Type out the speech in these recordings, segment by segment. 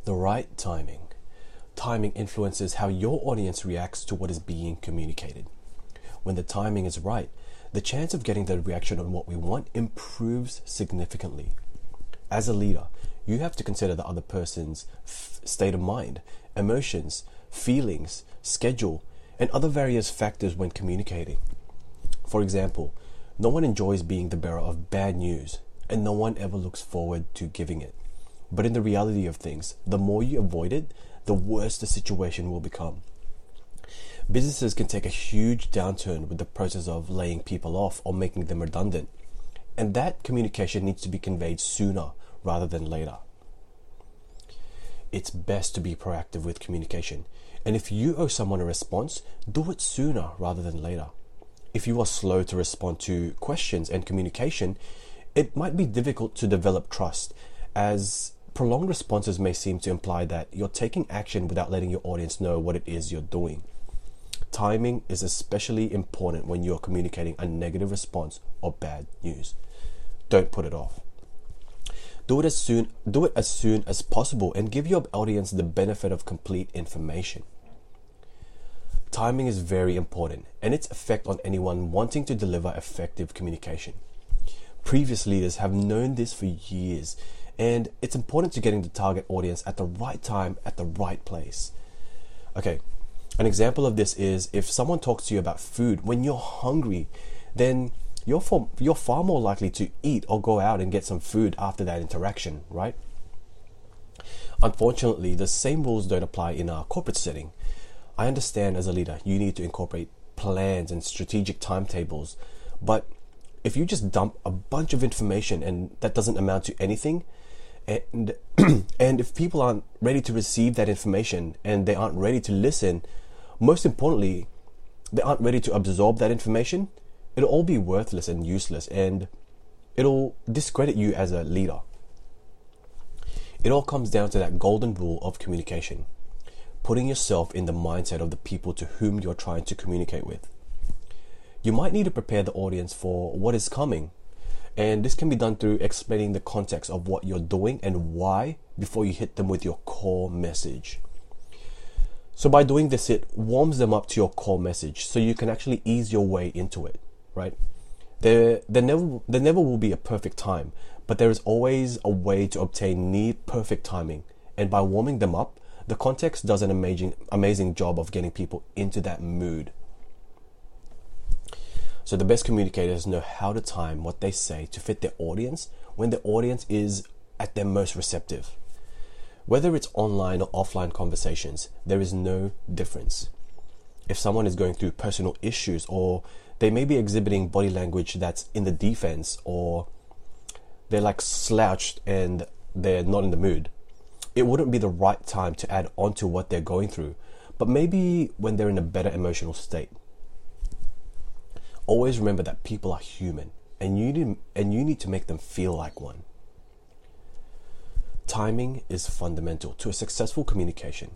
The right timing. Timing influences how your audience reacts to what is being communicated. When the timing is right, the chance of getting the reaction on what we want improves significantly. As a leader, you have to consider the other person's state of mind, emotions, feelings, schedule, and other various factors when communicating. For example, no one enjoys being the bearer of bad news, and no one ever looks forward to giving it. But in the reality of things, the more you avoid it, the worse the situation will become. Businesses can take a huge downturn with the process of laying people off or making them redundant. And that communication needs to be conveyed sooner rather than later. It's best to be proactive with communication. And if you owe someone a response, do it sooner rather than later. If you are slow to respond to questions and communication, it might be difficult to develop trust, as prolonged responses may seem to imply that you're taking action without letting your audience know what it is you're doing. Timing is especially important when you're communicating a negative response or bad news. Don't put it off. Do it as soon as possible and give your audience the benefit of complete information. Timing is very important, and its effect on anyone wanting to deliver effective communication. Previous leaders have known this for years, and it's important to getting the target audience at the right time at the right place. Okay, an example of this is if someone talks to you about food when you're hungry, then you're far more likely to eat or go out and get some food after that interaction, right? Unfortunately, the same rules don't apply in our corporate setting. I understand as a leader, you need to incorporate plans and strategic timetables, but if you just dump a bunch of information and that doesn't amount to anything, and and if people aren't ready to receive that information and they aren't ready to listen, most importantly, they aren't ready to absorb that information, it'll all be worthless and useless, and it'll discredit you as a leader. It all comes down to that golden rule of communication, putting yourself in the mindset of the people to whom you're trying to communicate with. You might need to prepare the audience for what is coming, and this can be done through explaining the context of what you're doing and why before you hit them with your core message. So by doing this, it warms them up to your core message so you can actually ease your way into it, right? There never will be a perfect time, but there is always a way to obtain near perfect timing. And by warming them up, the context does an amazing job of getting people into that mood. So the best communicators know how to time what they say to fit their audience when the audience is at their most receptive. Whether it's online or offline conversations, there is no difference. If someone is going through personal issues, or they may be exhibiting body language that's in the defense, or they're like slouched and they're not in the mood, it wouldn't be the right time to add on to what they're going through, but maybe when they're in a better emotional state. Always remember that people are human, and you need to make them feel like one. Timing is fundamental to a successful communication.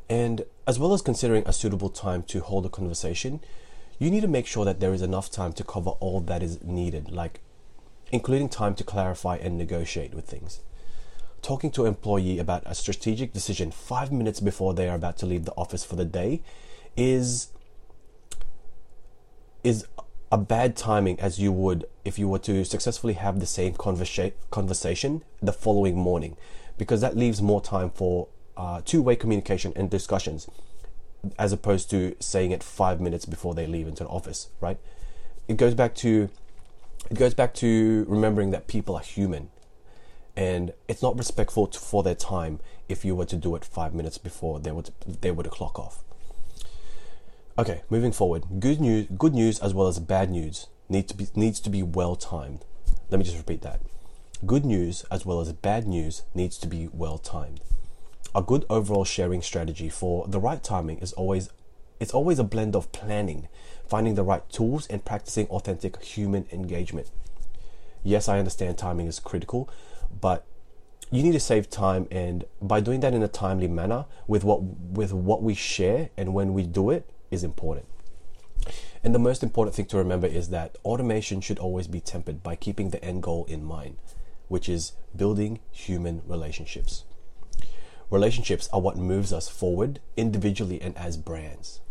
And as well as considering a suitable time to hold a conversation, you need to make sure that there is enough time to cover all that is needed, like including time to clarify and negotiate with things. Talking to an employee about a strategic decision 5 minutes before they are about to leave the office for the day is a bad timing, as you would if you were to successfully have the same conversation the following morning, because that leaves more time for two-way communication and discussions, as opposed to saying it 5 minutes before they leave into the office, right? It goes back to remembering that people are human, and it's not respectful for their time if you were to do it 5 minutes before they were to clock off. Okay, moving forward. Good news as well as bad news needs to be well timed. Let me just repeat that. Good news as well as bad news needs to be well timed. A good overall sharing strategy for the right timing is always a blend of planning, finding the right tools, and practicing authentic human engagement. Yes, I understand timing is critical, but you need to save time, and by doing that in a timely manner with what we share and when we do it is important. And the most important thing to remember is that automation should always be tempered by keeping the end goal in mind, which is building human relationships. Relationships are what moves us forward individually and as brands.